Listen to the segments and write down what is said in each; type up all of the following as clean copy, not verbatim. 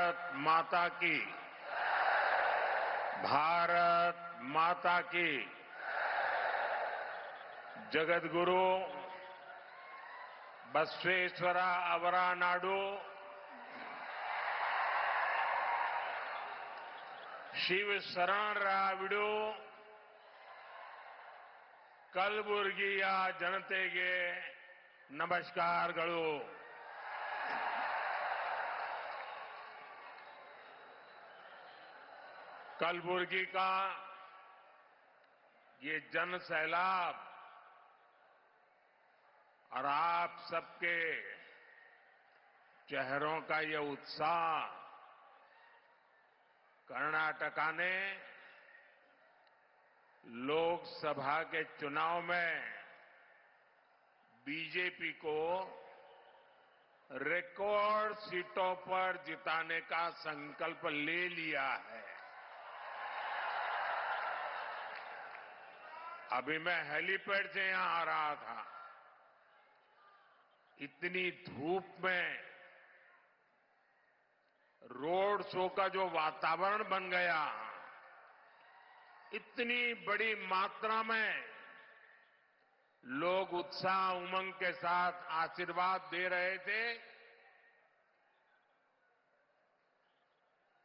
भारत माता की। भारत माता की। जगद्गुरु बसवेश्वर अवरा नाडू शिव शरणराविडू ಕಲಬುರಗಿಯ ಜನತೆಗೆ नमस्कारಗಳು। कलबुर्गी का ये जन सैलाब और आप सबके चेहरों का ये उत्साह कर्नाटका ने लोकसभा के चुनाव में बीजेपी को रिकॉर्ड सीटों पर जिताने का संकल्प ले लिया है। अभी मैं हेलीपैड से यहां आ रहा था। इतनी धूप में रोड शो का जो वातावरण बन गया, इतनी बड़ी मात्रा में लोग उत्साह उमंग के साथ आशीर्वाद दे रहे थे।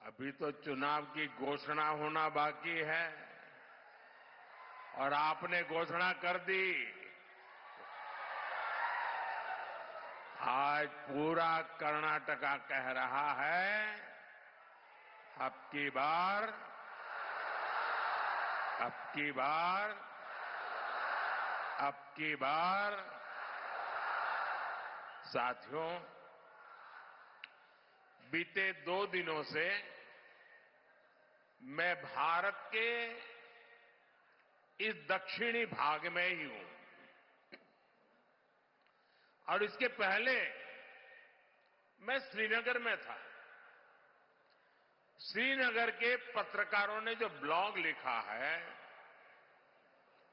अभी तो चुनाव की घोषणा होना बाकी है और आपने घोषणा कर दी। आज पूरा कर्नाटका कह रहा है अब की बार साथियों, बीते 2 दिनों से मैं भारत के इस दक्षिणी भाग में ही हूं और इसके पहले मैं श्रीनगर में था। श्रीनगर के पत्रकारों ने जो ब्लॉग लिखा है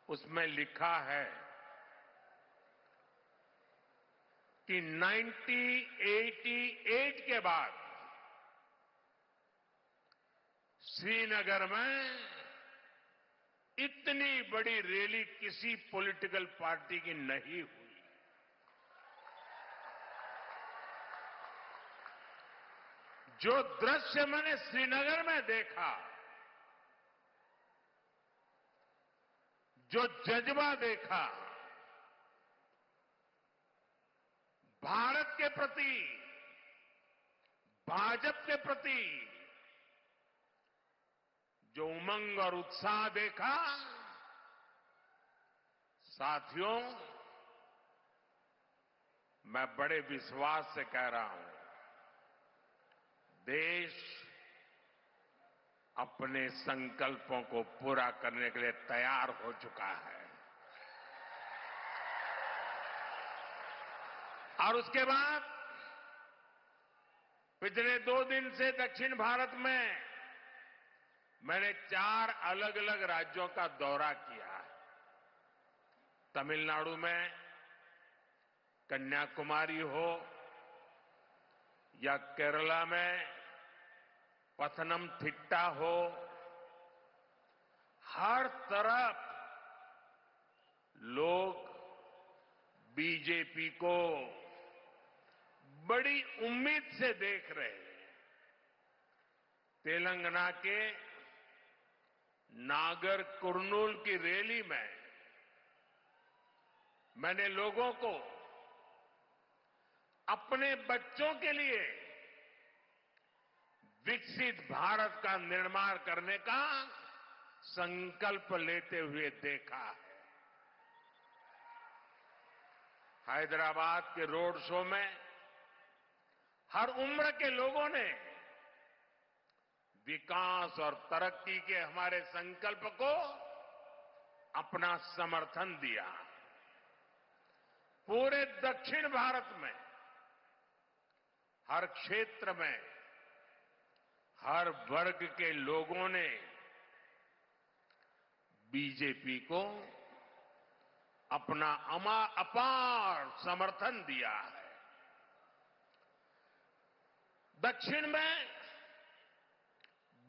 उसमें लिखा है कि 1988 के बाद श्रीनगर में इतनी बड़ी रैली किसी पॉलिटिकल पार्टी की नहीं हुई। जो दृश्य मैंने श्रीनगर में देखा, जो जज्बा देखा, भारत के प्रति, भाजपा के प्रति जो उमंग और उत्साह देखा, साथियों, मैं बड़े विश्वास से कह रहा हूं, देश अपने संकल्पों को पूरा करने के लिए तैयार हो चुका है। और उसके बाद पिछले 2 दिन से दक्षिण भारत में मैंने 4 अलग अलग राज्यों का दौरा किया है। तमिलनाडु में कन्याकुमारी हो या केरला में पथनमथिट्टा हो, हर तरफ लोग बीजेपी को बड़ी उम्मीद से देख रहे हैं। तेलंगाना के नागर कुर्नूल की रैली में मैंने लोगों को अपने बच्चों के लिए विकसित भारत का निर्माण करने का संकल्प लेते हुए देखा है। हैदराबाद के रोड शो में हर उम्र के लोगों ने विकास और तरक्की के हमारे संकल्प को अपना समर्थन दिया। पूरे दक्षिण भारत में हर क्षेत्र में हर वर्ग के लोगों ने बीजेपी को अपना अपार समर्थन दिया है। दक्षिण में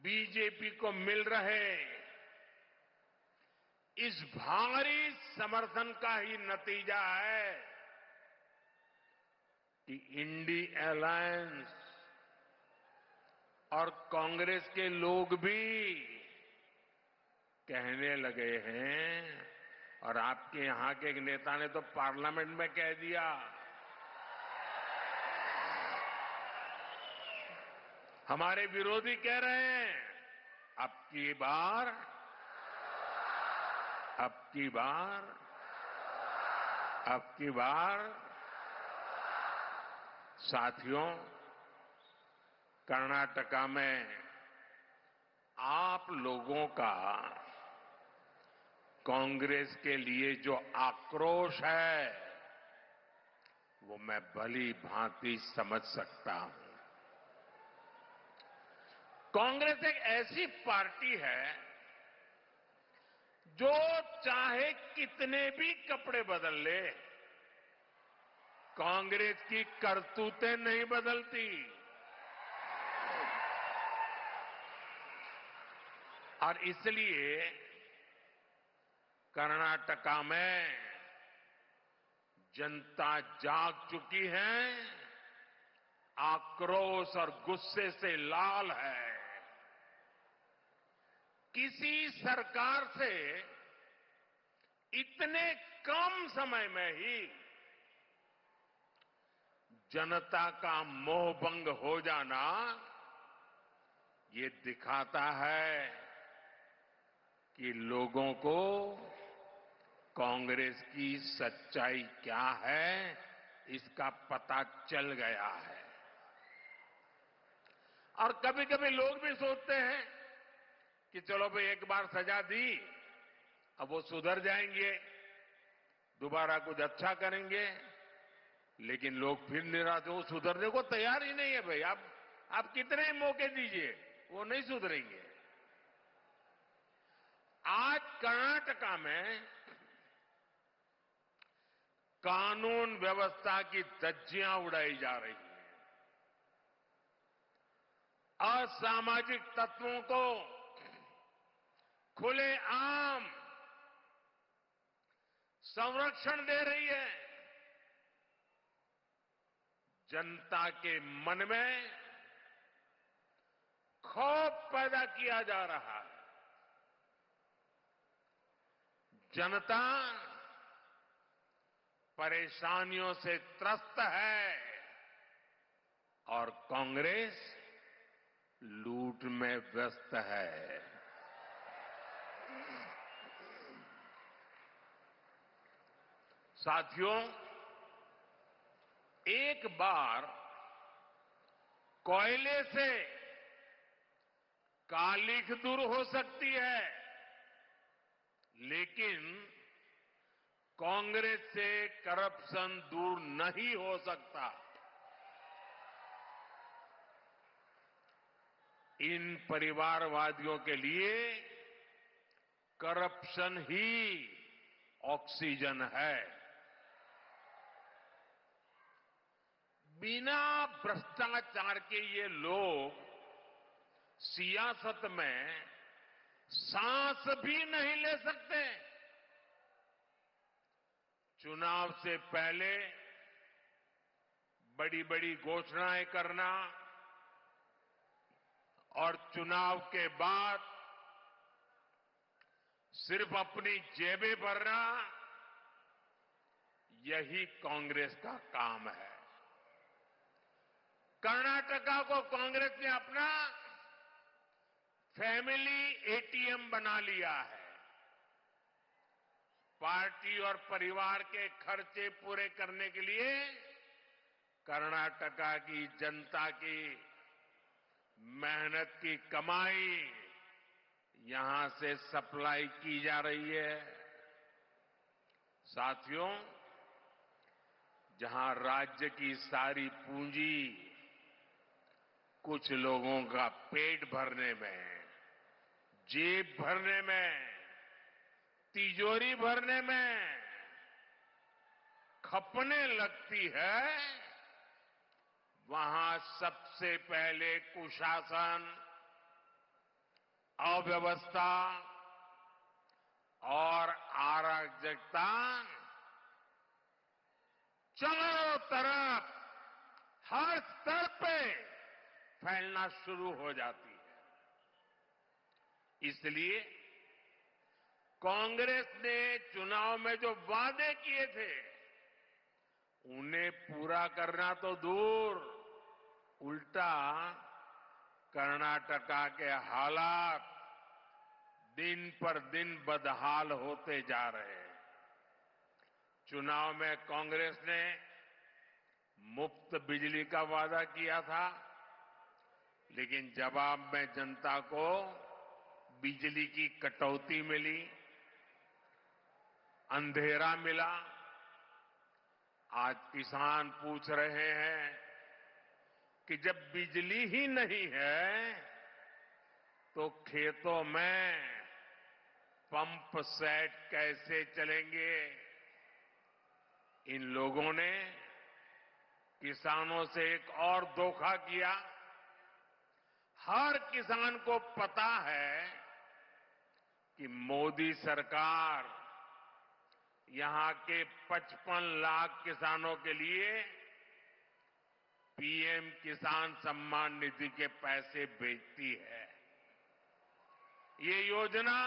बीजेपी को मिल रहे इस भारी समर्थन का ही नतीजा है कि इंडी अलायंस और कांग्रेस के लोग भी कहने लगे हैं, और आपके यहां के एक नेता ने तो पार्लियामेंट में कह दिया, हमारे विरोधी कह रहे हैं अब की बार अब की बार अब की बार साथियों, कर्नाटका में आप लोगों का कांग्रेस के लिए जो आक्रोश है वो मैं भली भांति समझ सकता हूं। कांग्रेस एक ऐसी पार्टी है जो चाहे कितने भी कपड़े बदल ले, कांग्रेस की करतूतें नहीं बदलती। और इसलिए कर्नाटका में जनता जाग चुकी है, आक्रोश और गुस्से से लाल है। किसी सरकार से इतने कम समय में ही जनता का मोहभंग हो जाना ये दिखाता है कि लोगों को कांग्रेस की सच्चाई क्या है इसका पता चल गया है। और कभी कभी लोग भी सोचते हैं कि चलो भाई एक बार सजा दी, अब वो सुधर जाएंगे, दोबारा कुछ अच्छा करेंगे, लेकिन लोग फिर निराश, वो सुधरने को तैयार ही नहीं है। भाई आप कितने ही मौके दीजिए, वो नहीं सुधरेंगे। आज कर्नाटका में कानून व्यवस्था की धज्जियां उड़ाई जा रही हैं। असामाजिक तत्वों को खुलेआम संरक्षण दे रही है। जनता के मन में खौफ पैदा किया जा रहा है। जनता परेशानियों से त्रस्त है और कांग्रेस लूट में व्यस्त है। साथियों, एक बार कोयले से कालिख दूर हो सकती है, लेकिन कांग्रेस से करप्शन दूर नहीं हो सकता। इन परिवारवादियों के लिए करप्शन ही ऑक्सीजन है। बिना भ्रष्टाचार के ये लोग सियासत में सांस भी नहीं ले सकते। चुनाव से पहले बड़ी बड़ी घोषणाएं करना और चुनाव के बाद सिर्फ अपनी जेबें भरना, यही कांग्रेस का काम है। कर्नाटका को कांग्रेस ने अपना फैमिली एटीएम बना लिया है। पार्टी और परिवार के खर्चे पूरे करने के लिए कर्नाटका की जनता की मेहनत की कमाई यहां से सप्लाई की जा रही है। साथियों, जहां राज्य की सारी पूंजी कुछ लोगों का पेट भरने में, जेब भरने में, तिजोरी भरने में खपने लगती है, वहां सबसे पहले कुशासन, अव्यवस्था और अराजकता चारों तरफ हर स्तर पे फैलना शुरू हो जाती है। इसलिए कांग्रेस ने चुनाव में जो वादे किए थे उन्हें पूरा करना तो दूर, उल्टा कर्नाटका के हालात दिन पर दिन बदहाल होते जा रहे हैं। चुनाव में कांग्रेस ने मुफ्त बिजली का वादा किया था, लेकिन जवाब में जनता को बिजली की कटौती मिली, अंधेरा मिला। आज किसान पूछ रहे हैं कि जब बिजली ही नहीं है तो खेतों में पंप सेट कैसे चलेंगे। इन लोगों ने किसानों से एक और धोखा किया। हर किसान को पता है कि मोदी सरकार यहां के 55 लाख किसानों के लिए पीएम किसान सम्मान निधि के पैसे भेजती है। ये योजना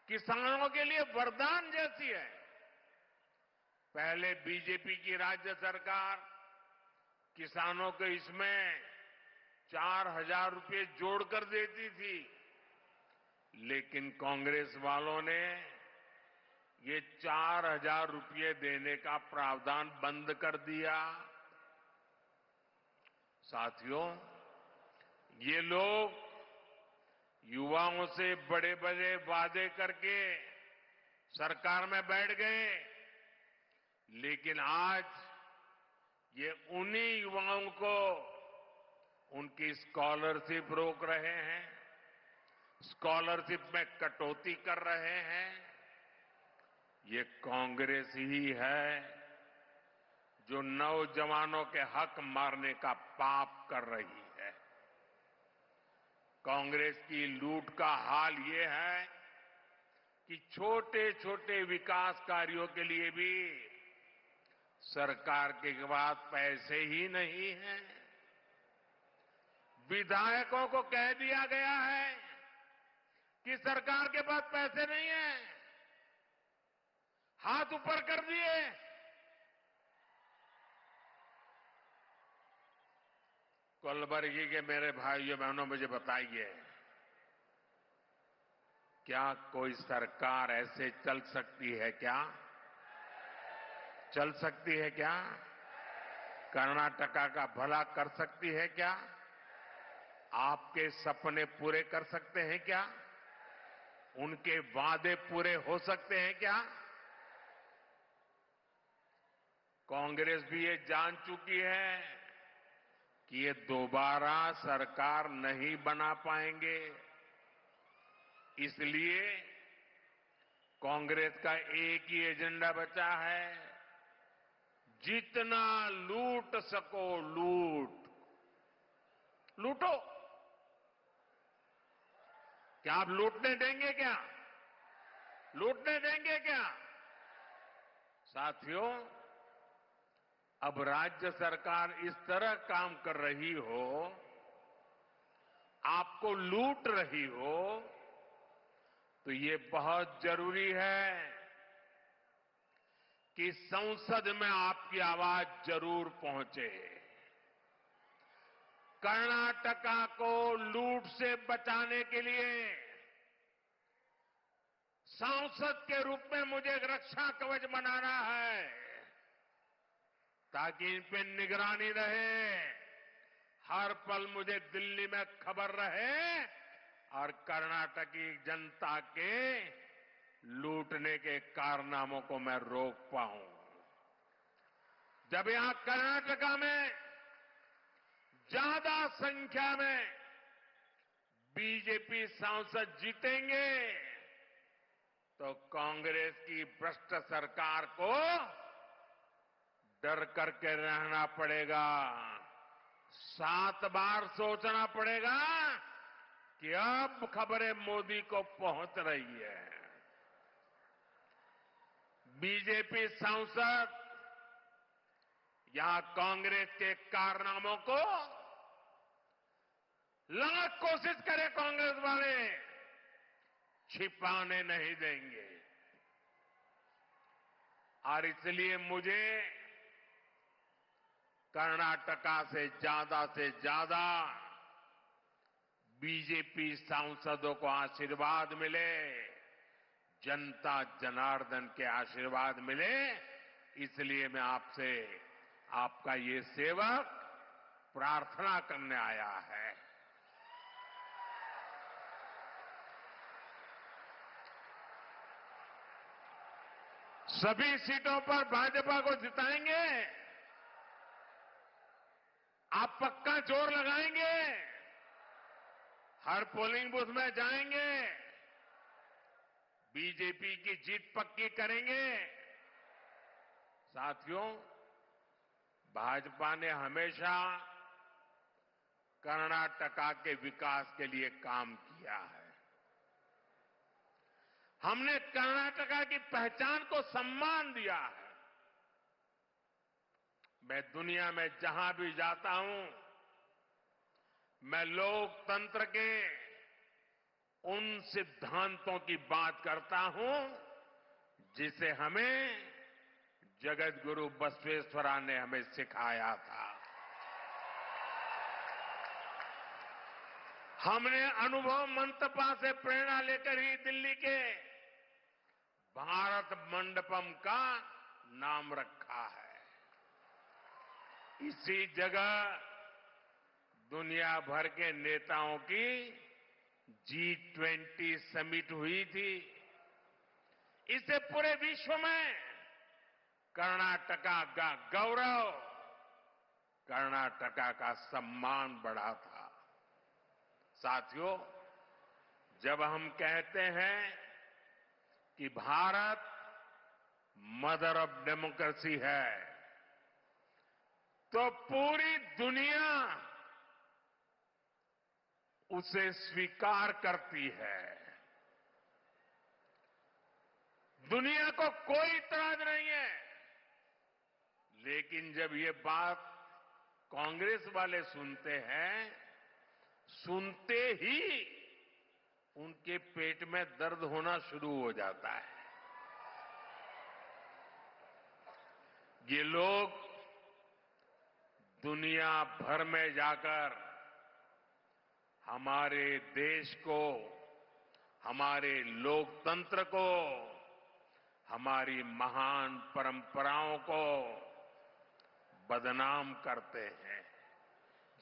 किसानों के लिए वरदान जैसी है। पहले बीजेपी की राज्य सरकार किसानों को इसमें 4,000 रुपये जोड़कर देती थी, लेकिन कांग्रेस वालों ने ये 4,000 रुपये देने का प्रावधान बंद कर दिया। साथियों, ये लोग युवाओं से बड़े बड़े वादे करके सरकार में बैठ गए, लेकिन आज ये उन्हीं युवाओं को उनकी स्कॉलरशिप रोक रहे हैं, स्कॉलरशिप में कटौती कर रहे हैं। ये कांग्रेस ही है जो नौजवानों के हक मारने का पाप कर रही है। कांग्रेस की लूट का हाल ये है कि छोटे छोटे विकास कार्यों के लिए भी सरकार के पास पैसे ही नहीं हैं। विधायकों को कह दिया गया है कि सरकार के पास पैसे नहीं हैं, हाथ ऊपर कर दिए। कलबुर्गी के मेरे भाइयों बहनों, मुझे बताइए, क्या कोई सरकार ऐसे चल सकती है क्या? चल सकती है क्या? कर्नाटका का भला कर सकती है क्या? आपके सपने पूरे कर सकते हैं क्या? उनके वादे पूरे हो सकते हैं क्या? कांग्रेस भी ये जान चुकी है कि ये दोबारा सरकार नहीं बना पाएंगे। इसलिए कांग्रेस का एक ही एजेंडा बचा है, जितना लूट सको लूटो। क्या आप लूटने देंगे क्या? लूटने देंगे क्या? साथियों, अब राज्य सरकार इस तरह काम कर रही हो, आपको लूट रही हो, तो ये बहुत जरूरी है कि संसद में आपकी आवाज जरूर पहुंचे। कर्नाटका को लूट से बचाने के लिए सांसद के रूप में मुझे एक रक्षा कवच बनाना है, ताकि इन पे निगरानी रहे। हर पल मुझे दिल्ली में खबर रहे और कर्नाटक की जनता के लूटने के कारनामों को मैं रोक पाऊं। जब यहां कर्नाटका में ज्यादा संख्या में बीजेपी सांसद जीतेंगे तो कांग्रेस की भ्रष्ट सरकार को डर करके रहना पड़ेगा, 7 बार सोचना पड़ेगा कि अब खबरें मोदी को पहुंच रही है। बीजेपी सांसद यहां कांग्रेस के कारनामों को लाख कोशिश करे कांग्रेस वाले छिपाने नहीं देंगे। और इसलिए मुझे कर्नाटका से ज्यादा बीजेपी सांसदों को आशीर्वाद मिले, जनता जनार्दन के आशीर्वाद मिले, इसलिए मैं आपसे आपका ये सेवक प्रार्थना करने आया है। सभी सीटों पर भाजपा को जिताएंगे। आप पक्का जोर लगाएंगे, हर पोलिंग बूथ में जाएंगे, बीजेपी की जीत पक्की करेंगे। साथियों, भाजपा ने हमेशा कर्नाटका के विकास के लिए काम किया है। हमने कर्नाटका की पहचान को सम्मान दिया है। मैं दुनिया में जहां भी जाता हूं, मैं लोकतंत्र के उन सिद्धांतों की बात करता हूं जिसे हमें जगत गुरु बसवेश्वरा ने हमें सिखाया था। हमने अनुभव मंटपा से प्रेरणा लेकर ही दिल्ली के भारत मंडपम का नाम रखा है। इसी जगह दुनिया भर के नेताओं की G20 समिट हुई थी। इससे पूरे विश्व में कर्नाटका का गौरव, कर्नाटका का सम्मान बढ़ा था। साथियों, जब हम कहते हैं कि भारत मदर ऑफ डेमोक्रेसी है, तो पूरी दुनिया उसे स्वीकार करती है। दुनिया को कोई इतराज नहीं है। लेकिन जब ये बात कांग्रेस वाले सुनते हैं, सुनते ही उनके पेट में दर्द होना शुरू हो जाता है। ये लोग दुनिया भर में जाकर हमारे देश को, हमारे लोकतंत्र को, हमारी महान परंपराओं को बदनाम करते हैं।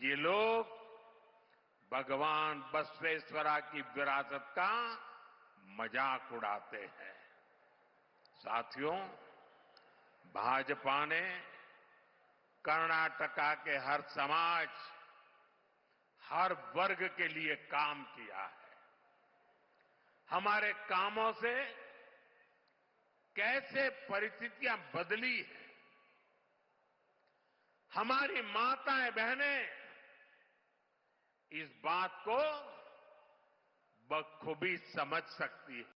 ये लोग भगवान बसवेश्वरा की विरासत का मजाक उड़ाते हैं। साथियों, भाजपा ने कर्नाटका के हर समाज, हर वर्ग के लिए काम किया है। हमारे कामों से कैसे परिस्थितियां बदली हैं, हमारी माताएं बहनें इस बात को बखूबी समझ सकती है।